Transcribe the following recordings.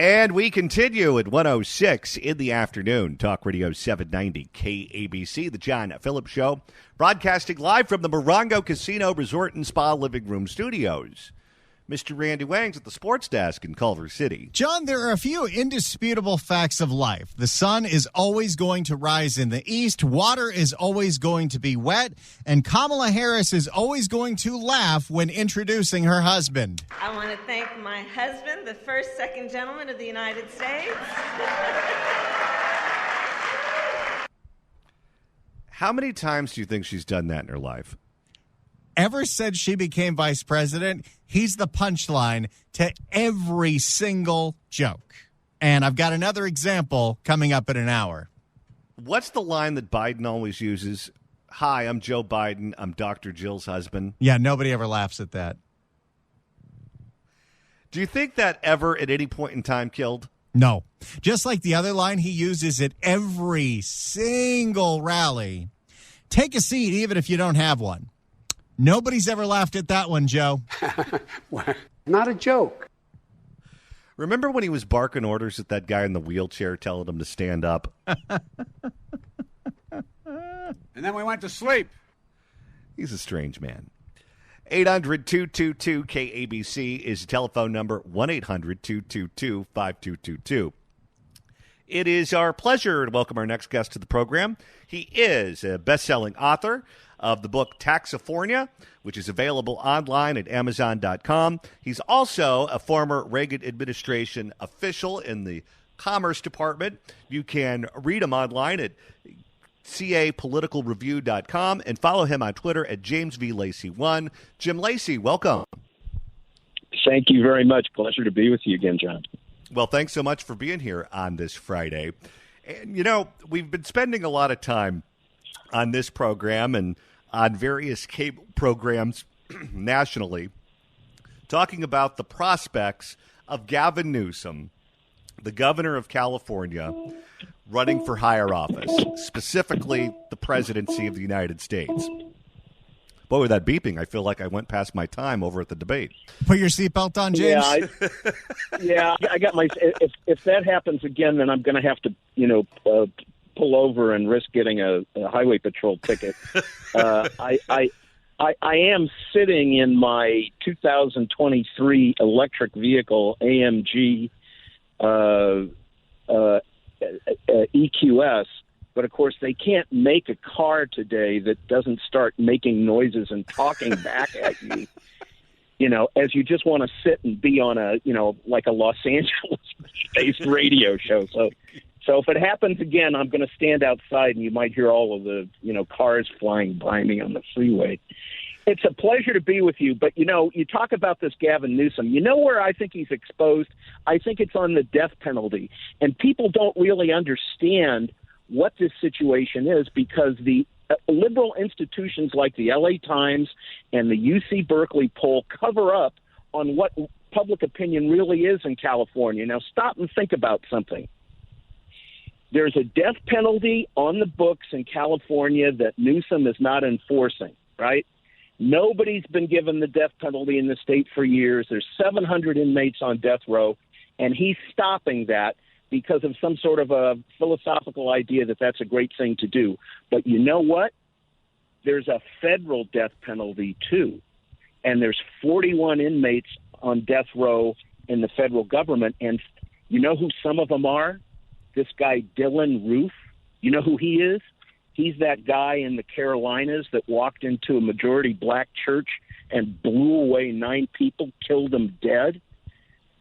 And we continue at 1:06 in the afternoon. Talk Radio 790 KABC, the John Phillips Show, broadcasting live from the Morongo Casino Resort and Spa Living Room Studios. Mr. Randy Wangs at the sports desk in Culver City. John, there are a few indisputable facts of life. The sun is always going to rise in the east, water is always going to be wet, and Kamala Harris is always going to laugh when introducing her husband. I want to thank my husband, the first second gentleman of the United States. How many times do you think she's done that in her life? Ever since she became vice president, he's the punchline to every single joke. And I've got another example coming up in an hour. What's the line that Biden always uses? Hi, I'm Joe Biden. I'm Dr. Jill's husband. Yeah, nobody ever laughs at that. Do you think that ever at any point in time killed? No. Just like the other line he uses at every single rally. Take a seat even if you don't have one. Nobody's ever laughed at that one, Joe. Not a joke. Remember when he was barking orders at that guy in the wheelchair, telling him to stand up? And then we went to sleep. He's a strange man. 800-222-KABC is the telephone number, 1-800-222-5222. It is our pleasure to welcome our next guest to the program. He is a best-selling author of the book Taxifornia, which is available online at Amazon.com. He's also a former Reagan administration official in the Commerce Department. You can read him online at capoliticalreview.com and follow him on Twitter at James V. Lacy1. Jim Lacy, welcome. Thank you very much. Pleasure to be with you again, John. Well, thanks so much for being here on this Friday. And, you know, we've been spending a lot of time on this program and on various cable programs nationally talking about the prospects of Gavin Newsom, the governor of California, running for higher office, specifically the presidency of the United States. Boy, with that beeping, I feel like I went past my time over at the debate. Put your seatbelt on, James. I got my. If that happens again, then I'm going to have to, pull over and risk getting a highway patrol ticket. I am sitting in my 2023 electric vehicle AMG EQS. But, of course, they can't make a car today that doesn't start making noises and talking back at you, as you just want to sit and be on like a Los Angeles-based radio show. So if it happens again, I'm going to stand outside and you might hear all of the, cars flying by me on the freeway. It's a pleasure to be with you. But, you talk about this Gavin Newsom. Where I think he's exposed? I think it's on the death penalty. And people don't really understand what this situation is because the liberal institutions like the LA Times and the UC Berkeley poll cover up on what public opinion really is in California. Now, stop and think about something. There's a death penalty on the books in California that Newsom is not enforcing, right? Nobody's been given the death penalty in the state for years. There's 700 inmates on death row, and he's stopping that because of some sort of a philosophical idea that that's a great thing to do. But you know what? There's a federal death penalty, too. And there's 41 inmates on death row in the federal government. And you know who some of them are? This guy, Dylan Roof. You know who he is? He's that guy in the Carolinas that walked into a majority black church and blew away 9 people, killed them dead.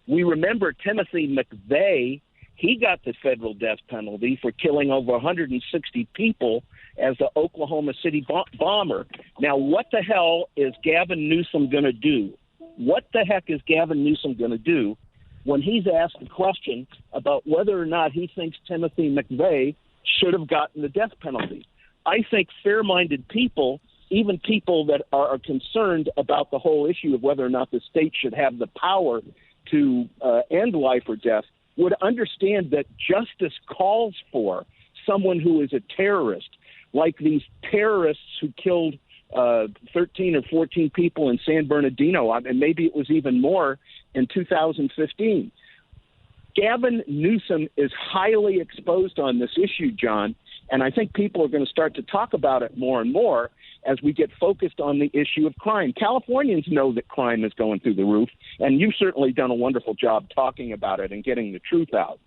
We remember Timothy McVeigh. He got the federal death penalty for killing over 160 people as the Oklahoma City bomber. Now, what the hell is Gavin Newsom going to do? What the heck is Gavin Newsom going to do when he's asked a question about whether or not he thinks Timothy McVeigh should have gotten the death penalty? I think fair-minded people, even people that are concerned about the whole issue of whether or not the state should have the power to end life or death, would understand that justice calls for someone who is a terrorist, like these terrorists who killed 13 or 14 people in San Bernardino, and maybe it was even more in 2015. Gavin Newsom is highly exposed on this issue, John, and I think people are going to start to talk about it more and more as we get focused on the issue of crime. Californians know that crime is going through the roof, and you've certainly done a wonderful job talking about it and getting the truth out.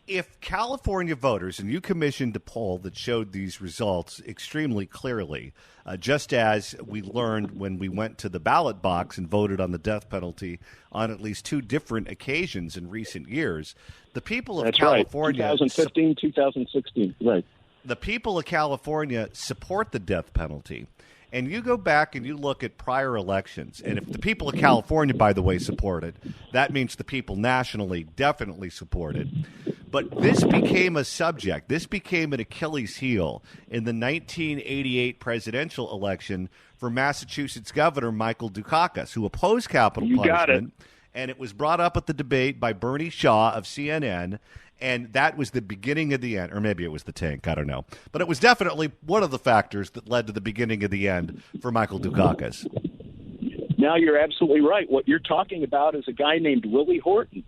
If California voters, and you commissioned a poll that showed these results extremely clearly, just as we learned when we went to the ballot box and voted on the death penalty on at least two different occasions in recent years, the people of That's California... Right. 2015, 2016, right. The people of California support the death penalty. And you go back and you look at prior elections, and if the people of California, by the way, support it, that means the people nationally definitely support it. But this became a subject. This became an Achilles heel in the 1988 presidential election for Massachusetts Governor Michael Dukakis, who opposed capital punishment. And it was brought up at the debate by Bernie Shaw of CNN. And that was the beginning of the end, or maybe it was the tank, I don't know. But it was definitely one of the factors that led to the beginning of the end for Michael Dukakis. Now, you're absolutely right. What you're talking about is a guy named Willie Horton,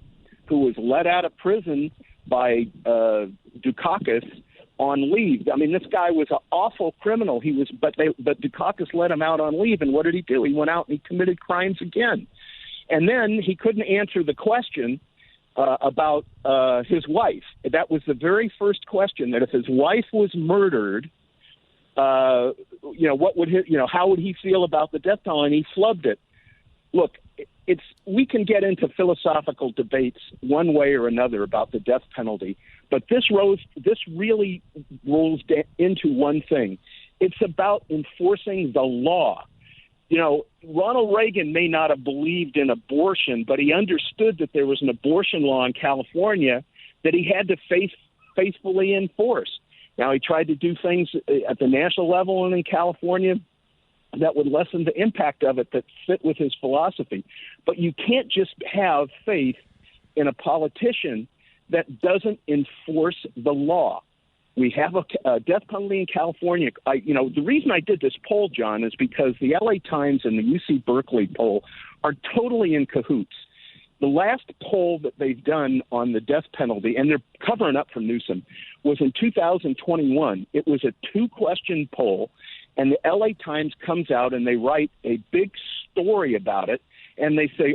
who was let out of prison by Dukakis on leave. I mean, this guy was an awful criminal. But Dukakis let him out on leave, and what did he do? He went out and he committed crimes again. And then he couldn't answer the question about his wife. That was the very first question, that if his wife was murdered, what would how would he feel about the death penalty? And he flubbed it. Look, we can get into philosophical debates one way or another about the death penalty, but this really rolls into one thing. It's about enforcing the law. Ronald Reagan may not have believed in abortion, but he understood that there was an abortion law in California that he had to faithfully enforce. Now, he tried to do things at the national level and in California that would lessen the impact of it, that fit with his philosophy. But you can't just have faith in a politician that doesn't enforce the law. We have a death penalty in California. The reason I did this poll, John, is because the LA Times and the UC Berkeley poll are totally in cahoots. The last poll that they've done on the death penalty, and they're covering up for Newsom, was in 2021. It was a 2-question poll, and the LA Times comes out and they write a big story about it. And they say,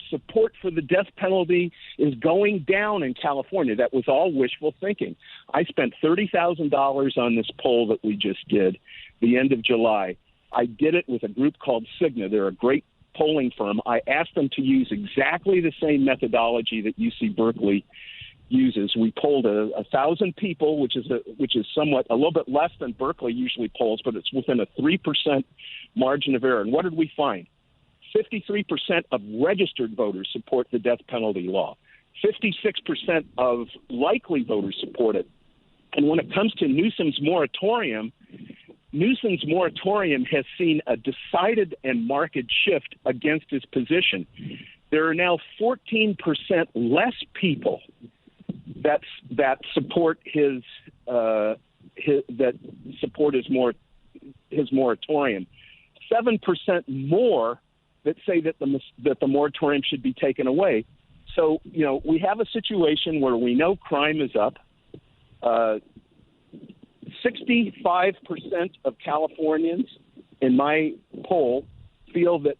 support for the death penalty is going down in California. That was all wishful thinking. I spent $30,000 on this poll that we just did the end of July. I did it with a group called Cigna. They're a great polling firm. I asked them to use exactly the same methodology that UC Berkeley uses. We polled 1,000 people, which is somewhat a little bit less than Berkeley usually polls, but it's within a 3% margin of error. And what did we find? 53% of registered voters support the death penalty law. 56% of likely voters support it. And when it comes to Newsom's moratorium has seen a decided and marked shift against his position. There are now 14% less people that support his moratorium. 7% more that say that the moratorium should be taken away. So, we have a situation where we know crime is up. 65% of Californians in my poll feel that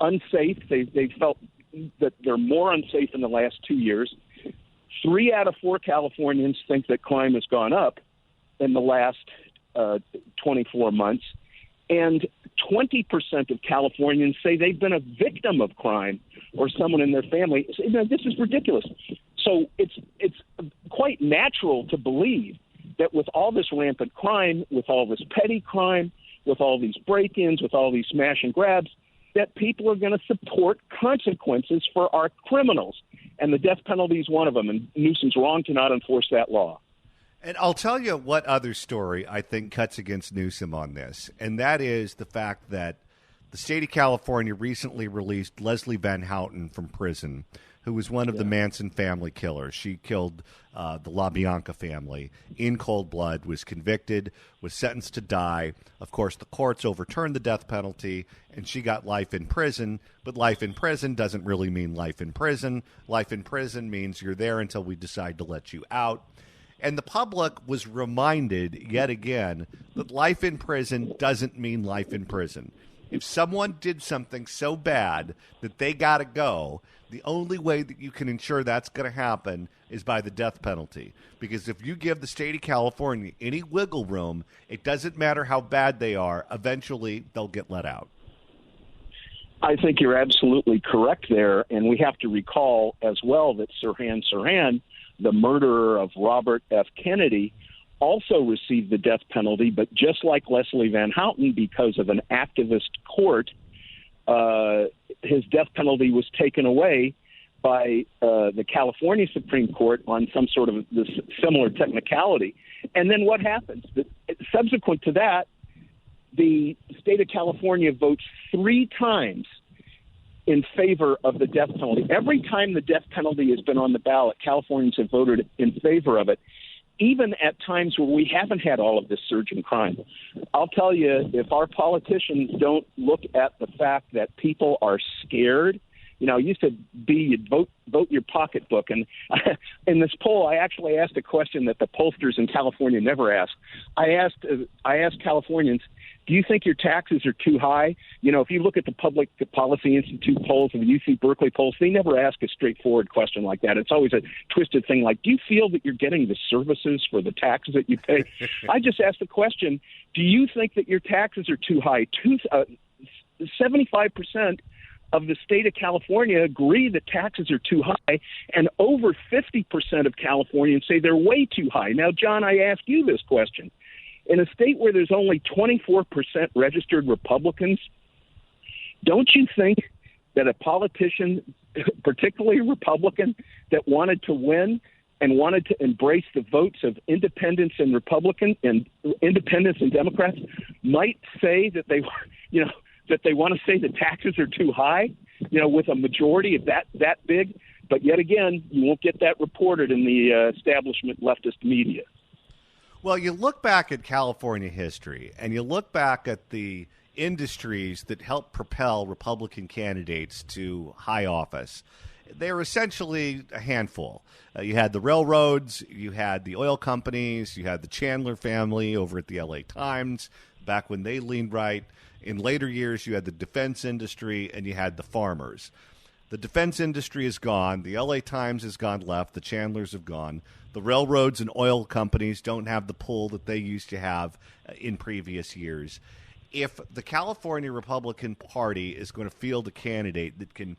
unsafe. They felt that they're more unsafe in the last 2 years. 3 out of 4 Californians think that crime has gone up in the last 24 months. And 20% of Californians say they've been a victim of crime or someone in their family. This is ridiculous. So it's quite natural to believe that with all this rampant crime, with all this petty crime, with all these break-ins, with all these smash and grabs, that people are going to support consequences for our criminals. And the death penalty is one of them. And Newsom's wrong to not enforce that law. And I'll tell you what other story I think cuts against Newsom on this, and that is the fact that the state of California recently released Leslie Van Houten from prison who was one of the Manson family killers. She killed the LaBianca family in cold blood, was convicted, was sentenced to die. Of course, the courts overturned the death penalty, and she got life in prison. But life in prison doesn't really mean life in prison. Life in prison means you're there until we decide to let you out. And the public was reminded yet again that life in prison doesn't mean life in prison. If someone did something so bad that they got to go, the only way that you can ensure that's going to happen is by the death penalty. Because if you give the state of California any wiggle room, it doesn't matter how bad they are, eventually they'll get let out. I think you're absolutely correct there. And we have to recall as well that Sirhan, the murderer of Robert F. Kennedy, also received the death penalty, but just like Leslie Van Houten, because of an activist court, his death penalty was taken away by the California Supreme Court on some sort of this similar technicality. And then what happens? Subsequent to that, the state of California votes 3 times in favor of the death penalty. Every time the death penalty has been on the ballot, Californians have voted in favor of it, even at times where we haven't had all of this surge in crime. I'll tell you, if our politicians don't look at the fact that people are scared, it used to be you'd vote your pocketbook. And in this poll, I actually asked a question that the pollsters in California never ask. I asked Californians, do you think your taxes are too high? If you look at the Public Policy Institute polls and the UC Berkeley polls, they never ask a straightforward question like that. It's always a twisted thing like, do you feel that you're getting the services for the taxes that you pay? I just asked the question, do you think that your taxes are too high? 75% of the state of California agree that taxes are too high, and over 50% of Californians say they're way too high. Now, John, I ask you this question. In a state where there's only 24% registered Republicans, don't you think that a politician, particularly a Republican, that wanted to win and wanted to embrace the votes of independents and independents and Democrats might say that they want to say the taxes are too high, with a majority of that big? But yet again, you won't get that reported in the establishment leftist media. Well, you look back at California history, and you look back at the industries that helped propel Republican candidates to high office. They were essentially a handful. You had the railroads, you had the oil companies, you had the Chandler family over at the LA Times, back when they leaned right. In later years, you had the defense industry, and you had the farmers. The defense industry is gone. The LA Times has gone left. The Chandlers have gone. The railroads and oil companies don't have the pull that they used to have in previous years. If the California Republican Party is going to field a candidate that can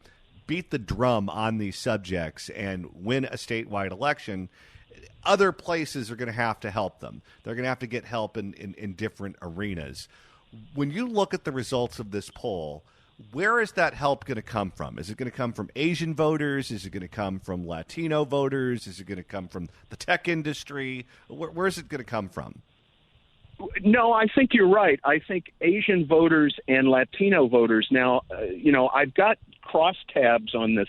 beat the drum on these subjects and win a statewide election, other places are going to have to help them. They're going to have to get help in different arenas. When you look at the results of this poll, where is that help going to come from? Is it going to come from Asian voters? Is it going to come from Latino voters? Is it going to come from the tech industry? Where is it going to come from? No, I think you're right. I think Asian voters and Latino voters. Now, I've got crosstabs on this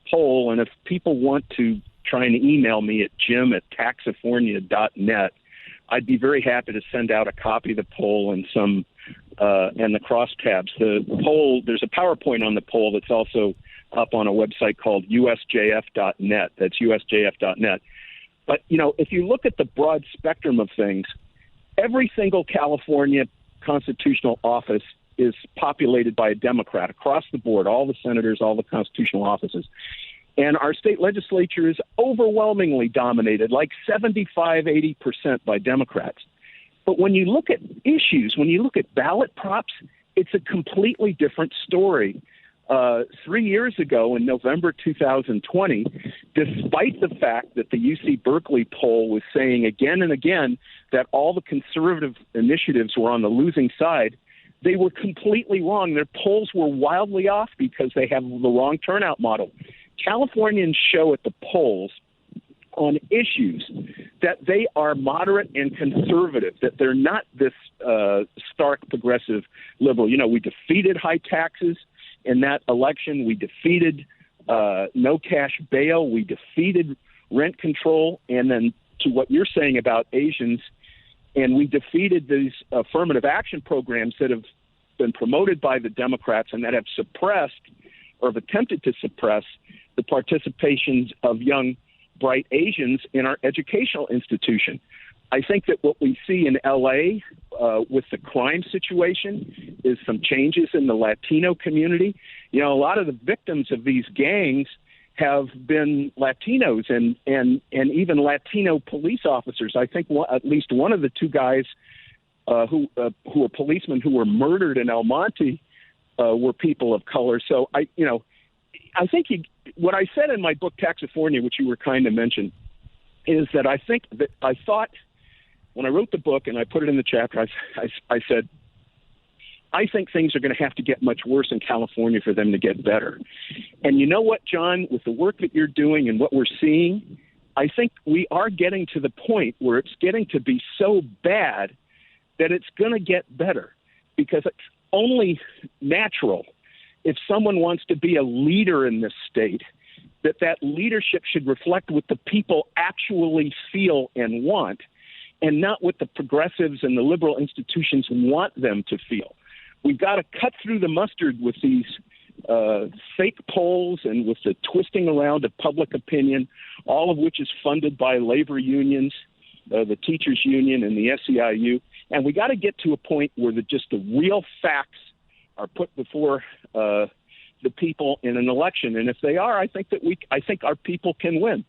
poll, and if people want to try and email me at jim@taxifornia.net, I'd be very happy to send out a copy of the poll and the crosstabs. The poll, there's a PowerPoint on the poll that's also up on a website called usjf.net. That's usjf.net. But, if you look at the broad spectrum of things, every single California constitutional office is populated by a Democrat across the board, all the senators, all the constitutional offices. And our state legislature is overwhelmingly dominated, like 75-80% by Democrats. But when you look at issues, when you look at ballot props, it's a completely different story. 3 years ago, in November 2020, despite the fact that the UC Berkeley poll was saying again and again that all the conservative initiatives were on the losing side, they were completely wrong. Their polls were wildly off because they have the wrong turnout model. Californians show at the polls on issues that they are moderate and conservative, that they're not this stark progressive liberal. We defeated high taxes in that election. We defeated no cash bail. We defeated rent control. And then to what you're saying about Asians, and we defeated these affirmative action programs that have been promoted by the Democrats and that have suppressed or have attempted to suppress the participations of young, bright Asians in our educational institution. I think that what we see in L.A. With the crime situation is some changes in the Latino community. You know, a lot of the victims of these gangs have been Latinos and even Latino police officers. I think at least one of the two guys who were policemen who were murdered in El Monte were people of color. So I think what I said in my book Taxifornia, which you were kind to mention, is that I thought when I wrote the book and I put it in the chapter, I said, I think things are going to have to get much worse in California for them to get better. And you know what, John, with the work that you're doing and what we're seeing, I think we are getting to the point where it's getting to be so bad that it's going to get better, because it's only natural if someone wants to be a leader in this state, that leadership should reflect what the people actually feel and want, and not what the progressives and the liberal institutions want them to feel. We've got to cut through the mustard with these fake polls and with the twisting around of public opinion, all of which is funded by labor unions, the teachers union and the SEIU. And we got to get to a point where just the real facts are put before the people in an election. And if they are, I think our people can win.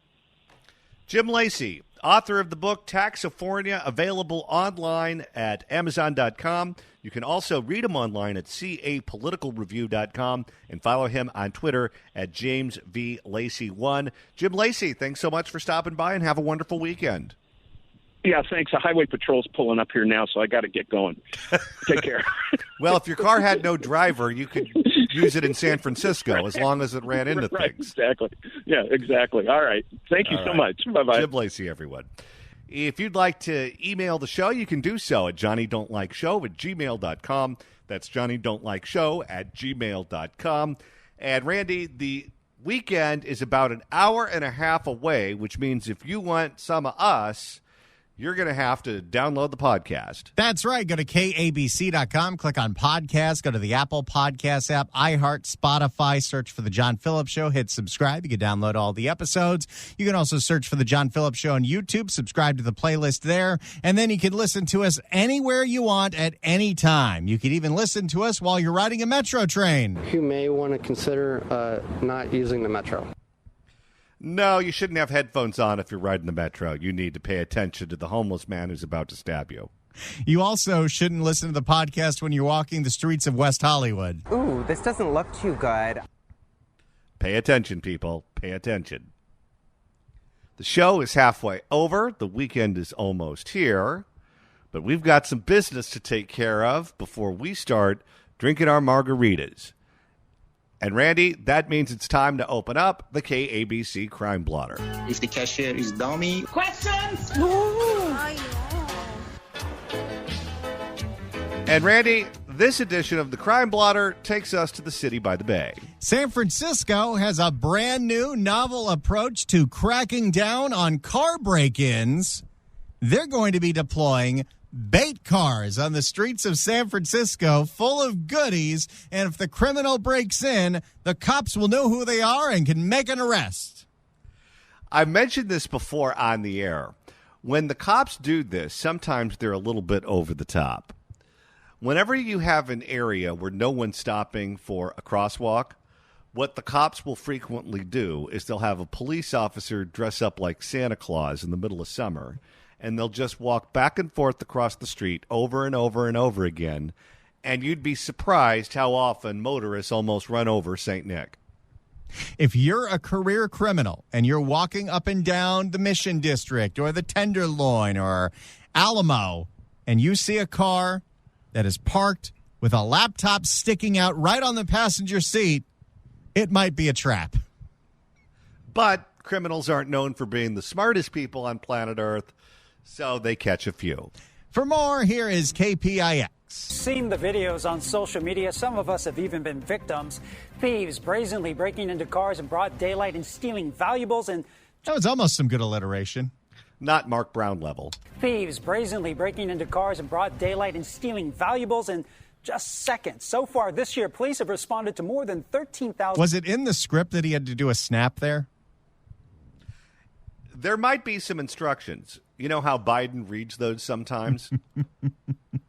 Jim Lacy, author of the book Taxifornia, available online at Amazon.com. You can also read him online at capoliticalreview.com and follow him on Twitter at James V. Lacy1. Jim Lacy, thanks so much for stopping by, and have a wonderful weekend. Yeah, thanks. The highway patrol's pulling up here now, so I got to get going. Take care. Well, if your car had no driver, you could use it in San Francisco as long as it ran into right, things. Exactly. Yeah, exactly. All right. Thank you so much. Bye-bye. Jim Lacy, everyone. If you'd like to email the show, you can do so at johnnydon'tlikeshow@gmail.com. That's johnnydon'tlikeshow@gmail.com. And Randy, the weekend is about an hour and a half away, which means if you want some of us, you're going to have to download the podcast. That's right. Go to KABC.com, click on podcast, go to the Apple Podcast app, iHeart, Spotify, search for The John Phillips Show, hit subscribe. You can download all the episodes. You can also search for The John Phillips Show on YouTube, subscribe to the playlist there, and then you can listen to us anywhere you want at any time. You can even listen to us while you're riding a metro train. You may want to consider not using the metro. No, you shouldn't have headphones on if you're riding the metro. You need to pay attention to the homeless man who's about to stab you. You also shouldn't listen to the podcast when you're walking the streets of West Hollywood. Ooh, this doesn't look too good. Pay attention, people. Pay attention. The show is halfway over. The weekend is almost here. But we've got some business to take care of before we start drinking our margaritas. And, Randy, that means it's time to open up the KABC Crime Blotter. If the cashier is dummy. Questions? And, Randy, this edition of the Crime Blotter takes us to the city by the bay. San Francisco has a brand new novel approach to cracking down on car break-ins. They're going to be deploying bait cars on the streets of San Francisco full of goodies, and if the criminal breaks in, the cops will know who they are and can make an arrest. I mentioned this before on the air. When the cops do this, sometimes they're a little bit over the top. Whenever you have an area where no one's stopping for a crosswalk, what the cops will frequently do is they'll have a police officer dress up like Santa Claus in the middle of summer, and they'll just walk back and forth across the street over and over and over again, and you'd be surprised how often motorists almost run over St. Nick. If you're a career criminal and you're walking up and down the Mission District or the Tenderloin or Alamo, and you see a car that is parked with a laptop sticking out right on the passenger seat, it might be a trap. But criminals aren't known for being the smartest people on planet Earth, so they catch a few. For more, here is KPIX. Seen the videos on social media. Some of us have even been victims. Thieves brazenly breaking into cars in broad daylight and stealing valuables and... That was almost some good alliteration. Not Mark Brown level. Thieves brazenly breaking into cars in broad daylight and stealing valuables in just seconds. So far this year, police have responded to more than 13,000... Was it in the script that he had to do a snap there? There might be some instructions. You know how Biden reads those sometimes?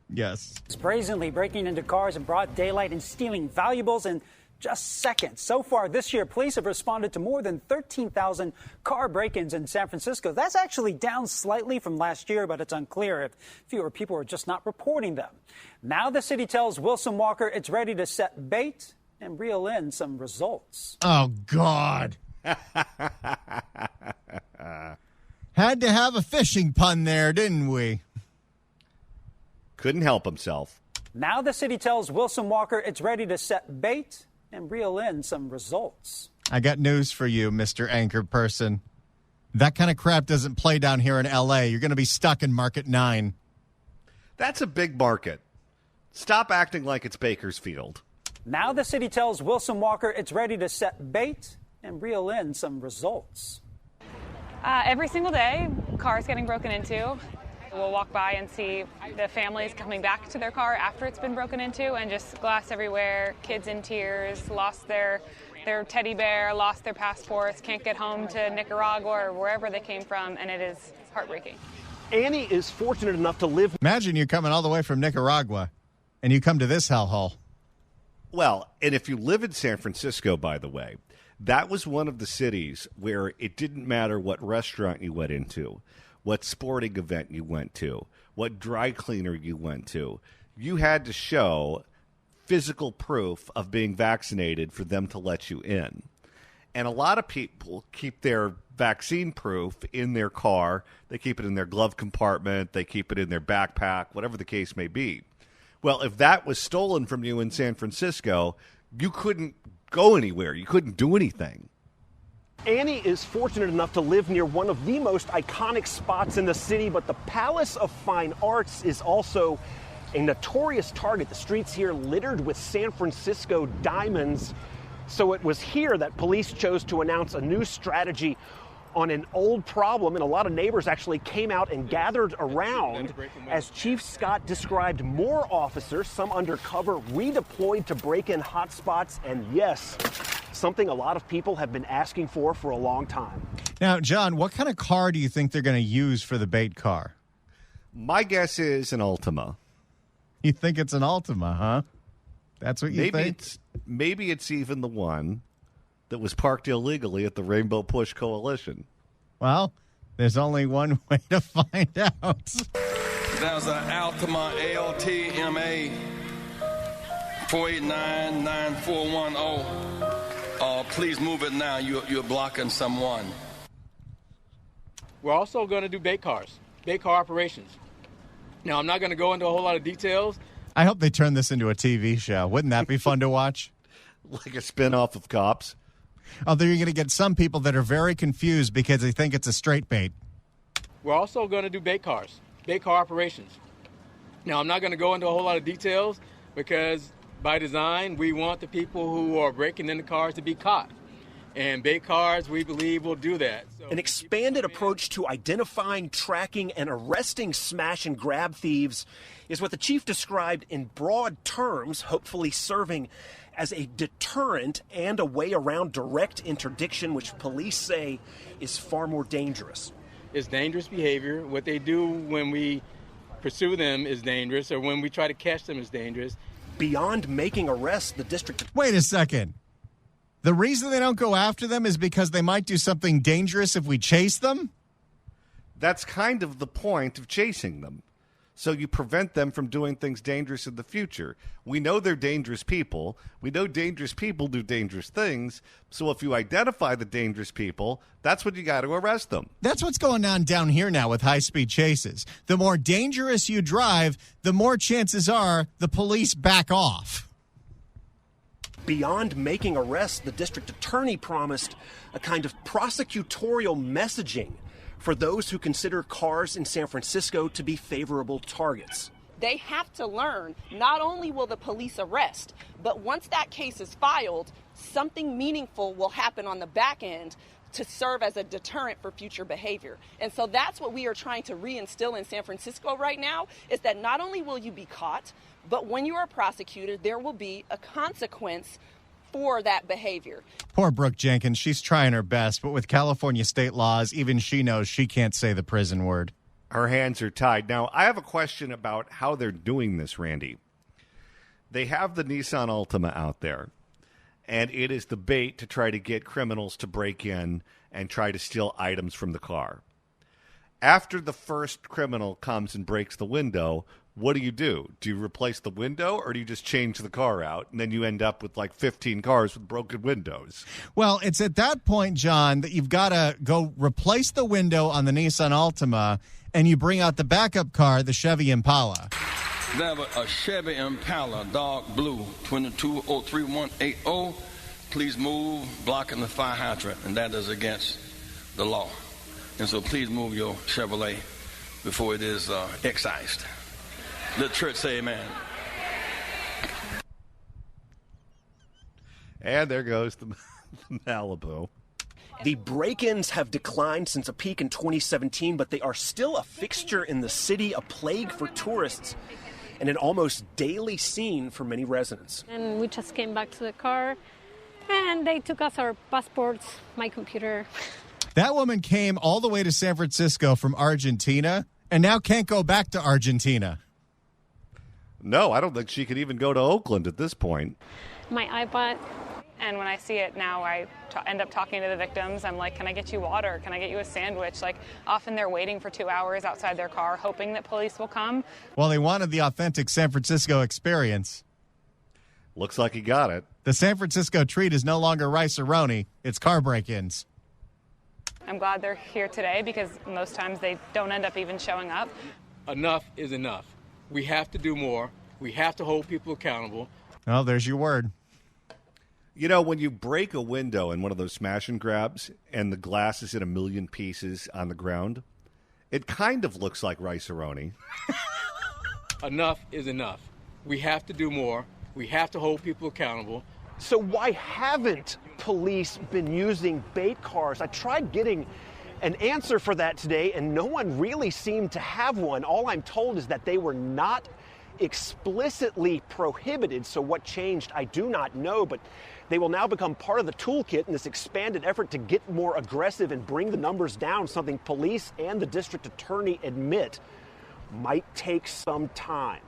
Yes. Brazenly breaking into cars in broad daylight and stealing valuables in just seconds. So far this year, police have responded to more than 13,000 car break-ins in San Francisco. That's actually down slightly from last year, but it's unclear if fewer people are just not reporting them. Now the city tells Wilson Walker it's ready to set bait and reel in some results. Oh, God. Had to have a fishing pun there, didn't we? Couldn't help himself. Now the city tells Wilson Walker it's ready to set bait and reel in some results. I got news for you, Mr. Anchor Person. That kind of crap doesn't play down here in L.A. You're going to be stuck in Market 9. That's a big market. Stop acting like it's Bakersfield. Now the city tells Wilson Walker it's ready to set bait and reel in some results. Every single day, cars getting broken into. We'll walk by and see the families coming back to their car after it's been broken into, and just glass everywhere, kids in tears, lost their teddy bear, lost their passports, can't get home to Nicaragua or wherever they came from, and it is heartbreaking. Annie is fortunate enough to live... Imagine you coming all the way from Nicaragua, and you come to this hellhole. Well, and if you live in San Francisco, by the way, that was one of the cities where it didn't matter what restaurant you went into, what sporting event you went to, what dry cleaner you went to. You had to show physical proof of being vaccinated for them to let you in. And a lot of people keep their vaccine proof in their car. They keep it in their glove compartment. They keep it in their backpack, whatever the case may be. Well, if that was stolen from you in San Francisco, you couldn't go anywhere. You couldn't do anything. Annie is fortunate enough to live near one of the most iconic spots in the city, but the Palace of Fine Arts is also a notorious target. The streets here littered with San Francisco diamonds. So it was here that police chose to announce a new strategy on an old problem, and a lot of neighbors actually came out and gathered around as Chief Scott described more officers, some undercover, redeployed to break in hotspots, and yes, something a lot of people have been asking for a long time. Now, John, what kind of car do you think they're going to use for the bait car? My guess is an Altima. You think it's an Altima, huh? That's what you think? Maybe it's even the one that was parked illegally at the Rainbow Push Coalition. Well, there's only one way to find out. That was an Altima LTMA 4899410. Please move it now. You're blocking someone. We're also going to do bait cars, bait car operations. Now, I'm not going to go into a whole lot of details. I hope they turn this into a TV show. Wouldn't that be fun to watch? Like a spinoff of Cops? Although you're going to get some people that are very confused because they think it's a straight bait. We're also going to do bait cars, bait car operations. Now, I'm not going to go into a whole lot of details because by design, we want the people who are breaking into cars to be caught. And bait cars, we believe, will do that. An expanded approach to identifying, tracking, and arresting smash and grab thieves is what the chief described in broad terms, hopefully serving as a deterrent and a way around direct interdiction, which police say is far more dangerous. It's dangerous behavior. What they do when we pursue them is dangerous, or when we try to catch them is dangerous. Beyond making arrests, the district... Wait a second. The reason they don't go after them is because they might do something dangerous if we chase them? That's kind of the point of chasing them. So you prevent them from doing things dangerous in the future. We know they're dangerous people. We know dangerous people do dangerous things. So if you identify the dangerous people, that's when you got to arrest them. That's what's going on down here now with high-speed chases. The more dangerous you drive, the more chances are the police back off. Beyond making arrests, the district attorney promised a kind of prosecutorial messaging for those who consider cars in San Francisco to be favorable targets. They have to learn not only will the police arrest, but once that case is filed, something meaningful will happen on the back end to serve as a deterrent for future behavior. And so that's what we are trying to reinstill in San Francisco right now, is that not only will you be caught, but when you are prosecuted, there will be a consequence for that behavior. Poor Brooke Jenkins. She's trying her best, but with California state laws, even she knows she can't say the prison word. Her hands are tied. Now, I have a question about how they're doing this, Randy. They have the Nissan Altima out there, and it is the bait to try to get criminals to break in and try to steal items from the car. After the first criminal comes and breaks the window, what do? Do you replace the window, or do you just change the car out, and then you end up with like 15 cars with broken windows? Well, it's at that point, John, that you've got to go replace the window on the Nissan Altima, and you bring out the backup car, the Chevy Impala. They have a Chevy Impala, dark blue, 2203-180. Please move, blocking the fire hydrant, and that is against the law. And so please move your Chevrolet before it is excised. Let the church say amen. And there goes the Malibu. The break-ins have declined since a peak in 2017, but they are still a fixture in the city, a plague for tourists, and an almost daily scene for many residents. And we just came back to the car, and they took us our passports, my computer. That woman came all the way to San Francisco from Argentina and now can't go back to Argentina. No, I don't think she could even go to Oakland at this point. My iPad. And when I see it now, I end up talking to the victims. I'm like, can I get you water? Can I get you a sandwich? Like, often they're waiting for 2 hours outside their car, hoping that police will come. Well, they wanted the authentic San Francisco experience. Looks like he got it. The San Francisco treat is no longer rice-a-roni. It's car break-ins. I'm glad they're here today because most times they don't end up even showing up. Enough is enough. We have to do more. We have to hold people accountable. Oh, there's your word. You know, when you break a window in one of those smash and grabs and the glass is in a million pieces on the ground, it kind of looks like rice-a-roni. Enough is enough. We have to do more. We have to hold people accountable. So why haven't police been using bait cars? I tried getting an answer for that today, and no one really seemed to have one. All I'm told is that they were not explicitly prohibited, so what changed, I do not know, but they will now become part of the toolkit in this expanded effort to get more aggressive and bring the numbers down, something police and the district attorney admit might take some time.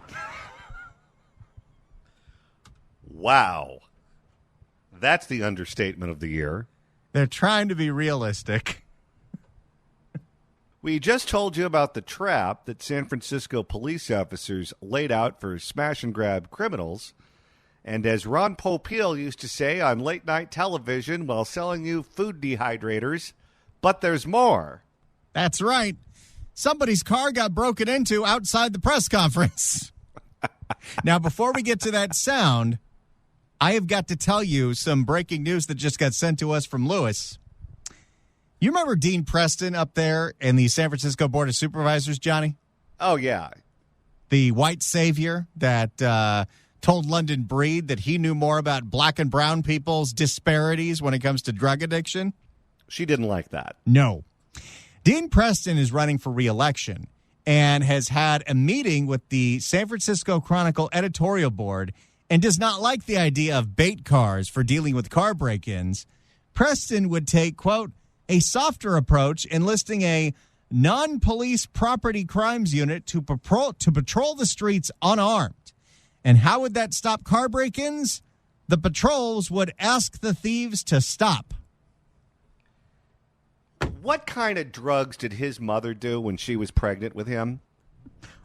Wow. That's the understatement of the year. They're trying to be realistic. We just told you about the trap that San Francisco police officers laid out for smash-and-grab criminals. And as Ron Popeil used to say on late-night television while selling you food dehydrators, but there's more. That's right. Somebody's car got broken into outside the press conference. Now, before we get to that sound, I have got to tell you some breaking news that just got sent to us from Lewis. You remember Dean Preston up there in the San Francisco Board of Supervisors, Johnny? Oh, yeah. The white savior that told London Breed that he knew more about black and brown people's disparities when it comes to drug addiction? She didn't like that. No. Dean Preston is running for re-election and has had a meeting with the San Francisco Chronicle editorial board and does not like the idea of bait cars for dealing with car break-ins. Preston would take, quote, a softer approach, enlisting a non-police property crimes unit to patrol the streets unarmed. And how would that stop car break-ins? The patrols would ask the thieves to stop. What kind of drugs did his mother do when she was pregnant with him?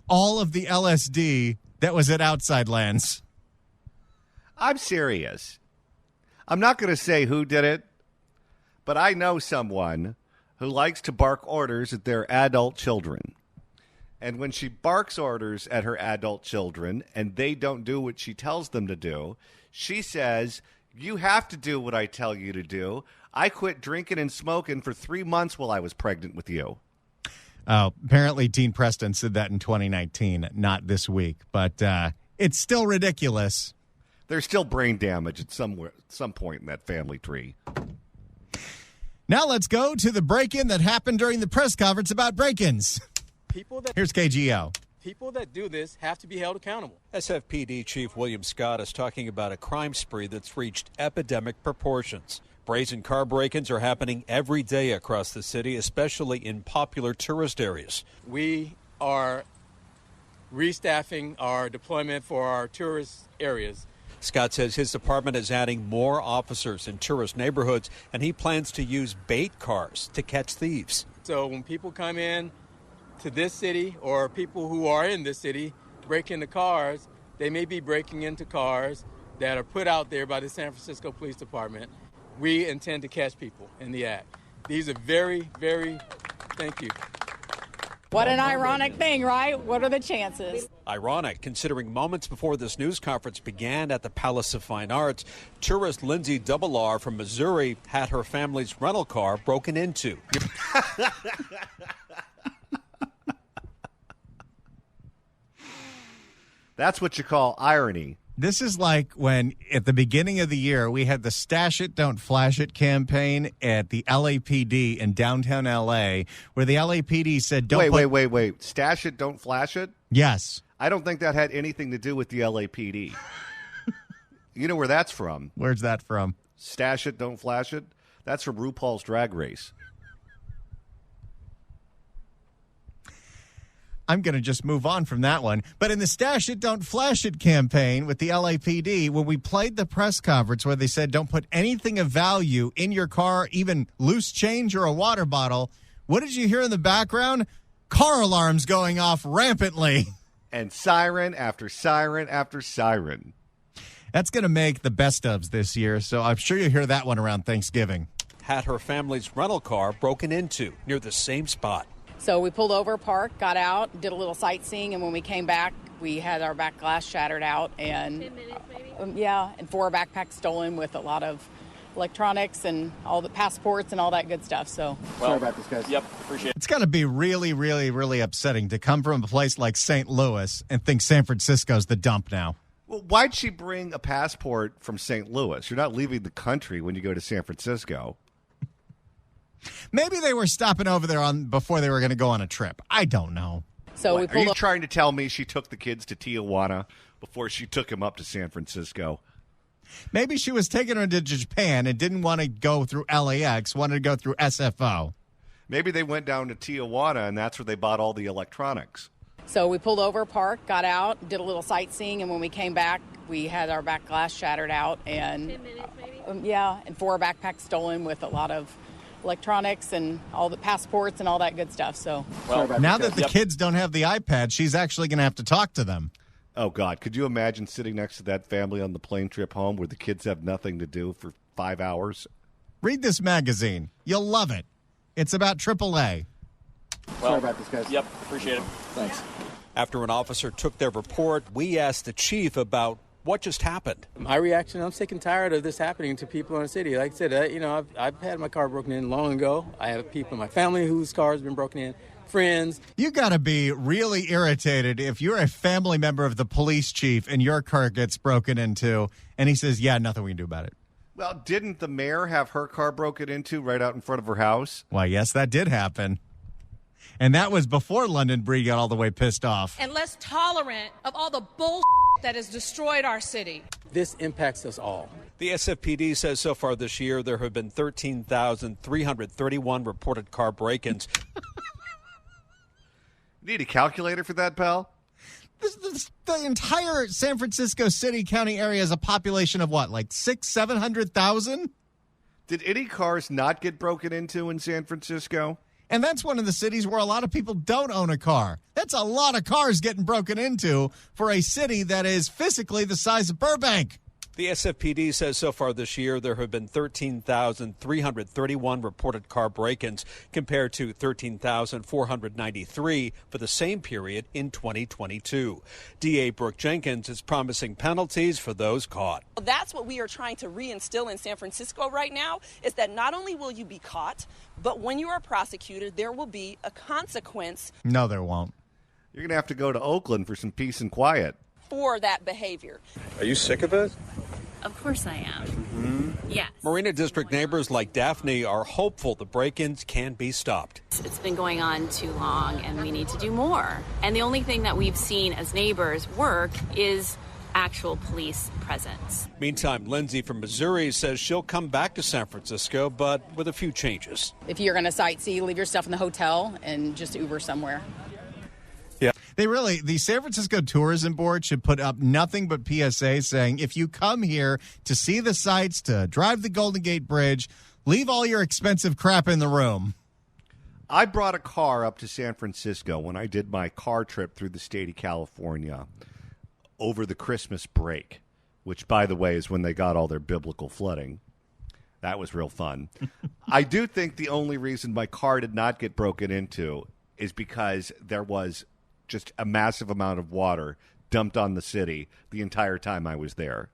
All of the LSD that was at Outside Lands. I'm serious. I'm not going to say who did it, but I know someone who likes to bark orders at their adult children. And when she barks orders at her adult children and they don't do what she tells them to do, she says, you have to do what I tell you to do. I quit drinking and smoking for 3 months while I was pregnant with you. Oh, apparently Dean Preston said that in 2019, not this week. But it's still ridiculous. There's still brain damage at some point in that family tree. Now let's go to the break-in that happened during the press conference about break-ins. Here's KGO. People that do this have to be held accountable. SFPD Chief William Scott is talking about a crime spree that's reached epidemic proportions. Brazen car break-ins are happening every day across the city, especially in popular tourist areas. We are restaffing our deployment for our tourist areas. Scott says his department is adding more officers in tourist neighborhoods, and he plans to use bait cars to catch thieves. So when people come in to this city, or people who are in this city break into cars, they may be breaking into cars that are put out there by the San Francisco Police Department. We intend to catch people in the act. These are very, thank you. What an ironic thing, right? What are the chances? Ironic, considering moments before this news conference began at the Palace of Fine Arts, tourist Lindsay R from Missouri had her family's rental car broken into. That's what you call irony. This is like when, at the beginning of the year, we had the Stash It, Don't Flash It campaign at the LAPD in downtown LA, where the LAPD said, don't Wait. Stash it, don't flash it? Yes. I don't think that had anything to do with the LAPD. You know where that's from? Where's that from? Stash it, don't flash it? That's from RuPaul's Drag Race. I'm going to just move on from that one. But in the Stash It, Don't Flash It campaign with the LAPD, when we played the press conference where they said don't put anything of value in your car, even loose change or a water bottle, what did you hear in the background? Car alarms going off rampantly. And siren after siren after siren. That's going to make the best ofs this year, so I'm sure you'll hear that one around Thanksgiving. Had her family's rental car broken into near the same spot. So we pulled over, parked, got out, did a little sightseeing, and when we came back, we had our back glass shattered out, and 10 minutes maybe? And 4 backpacks stolen with a lot of electronics and all the passports and all that good stuff. So sorry about this, guys. Yep, appreciate it. It's got to be really, really, really upsetting to come from a place like St. Louis and think San Francisco's the dump now. Well, why'd she bring a passport from St. Louis? You're not leaving the country when you go to San Francisco. Maybe they were stopping over there before they were going to go on a trip. I don't know. So Are you trying to tell me she took the kids to Tijuana before she took them up to San Francisco? Maybe she was taking them to Japan and didn't want to go through LAX, wanted to go through SFO. Maybe they went down to Tijuana, and that's where they bought all the electronics. So we pulled over, parked, got out, did a little sightseeing, and when we came back, we had our back glass shattered out, and 10 minutes maybe? and 4 backpacks stolen with a lot of electronics and all the passports and all that good stuff. So now that the kids don't have the iPad, she's actually going to have to talk to them. Oh, God. Could you imagine sitting next to that family on the plane trip home where the kids have nothing to do for 5 hours? Read this magazine. You'll love it. It's about AAA. Sorry about this, guys. Yep, appreciate it. Thanks. After an officer took their report, we asked the chief about what just happened. My reaction, I'm sick and tired of this happening to people in the city. Like I said, I've had my car broken in long ago. I have people in my family whose car has been broken in, friends. You got to be really irritated if you're a family member of the police chief and your car gets broken into, and he says, yeah, nothing we can do about it. Well, didn't the mayor have her car broken into right out in front of her house? Why, yes, that did happen. And that was before London Breed got all the way pissed off. And less tolerant of all the bull that has destroyed our city. This impacts us all. The SFPD says so far this year there have been 13,331 reported car break-ins. Need a calculator for that, pal? The entire San Francisco City County area is a population of what, like 700,000? Did any cars not get broken into in San Francisco? And that's one of the cities where a lot of people don't own a car. That's a lot of cars getting broken into for a city that is physically the size of Burbank. The SFPD says so far this year there have been 13,331 reported car break-ins compared to 13,493 for the same period in 2022. DA Brooke Jenkins is promising penalties for those caught. That's what we are trying to reinstill in San Francisco right now, is that not only will you be caught, but when you are prosecuted, there will be a consequence. No, there won't. You're going to have to go to Oakland for some peace and quiet. For that behavior. Are you sick of it? Of course I am. Mm-hmm. Yes. Marina District neighbors like Daphne are hopeful the break-ins can be stopped. It's been going on too long, and we need to do more. And the only thing that we've seen as neighbors work is actual police presence. Meantime, Lindsay from Missouri says she'll come back to San Francisco, but with a few changes. If you're going to sightsee, leave your stuff in the hotel and just Uber somewhere. Yeah. The San Francisco Tourism Board should put up nothing but PSA saying, if you come here to see the sights, to drive the Golden Gate Bridge, leave all your expensive crap in the room. I brought a car up to San Francisco when I did my car trip through the state of California over the Christmas break, which, by the way, is when they got all their biblical flooding. That was real fun. I do think the only reason my car did not get broken into is because there was just a massive amount of water dumped on the city the entire time I was there.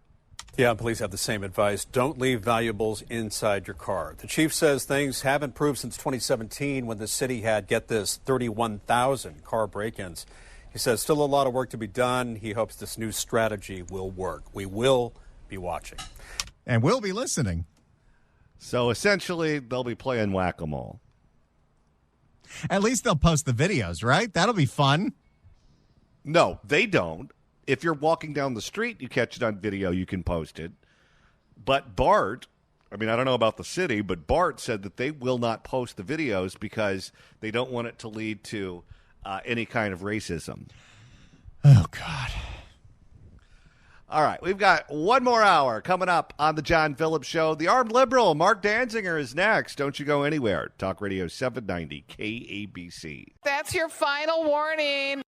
Yeah, police have the same advice. Don't leave valuables inside your car. The chief says things have improved since 2017 when the city had, get this, 31,000 car break-ins. He says still a lot of work to be done. He hopes this new strategy will work. We will be watching. And we'll be listening. So essentially, they'll be playing whack-a-mole. At least they'll post the videos, right? That'll be fun. No, they don't. If you're walking down the street, you catch it on video, you can post it. But BART, I mean, I don't know about the city, but BART said that they will not post the videos because they don't want it to lead to any kind of racism. Oh, God. All right, we've got one more hour coming up on the John Phillips Show. The armed liberal, Mark Danziger, is next. Don't you go anywhere. Talk Radio 790 KABC. That's your final warning.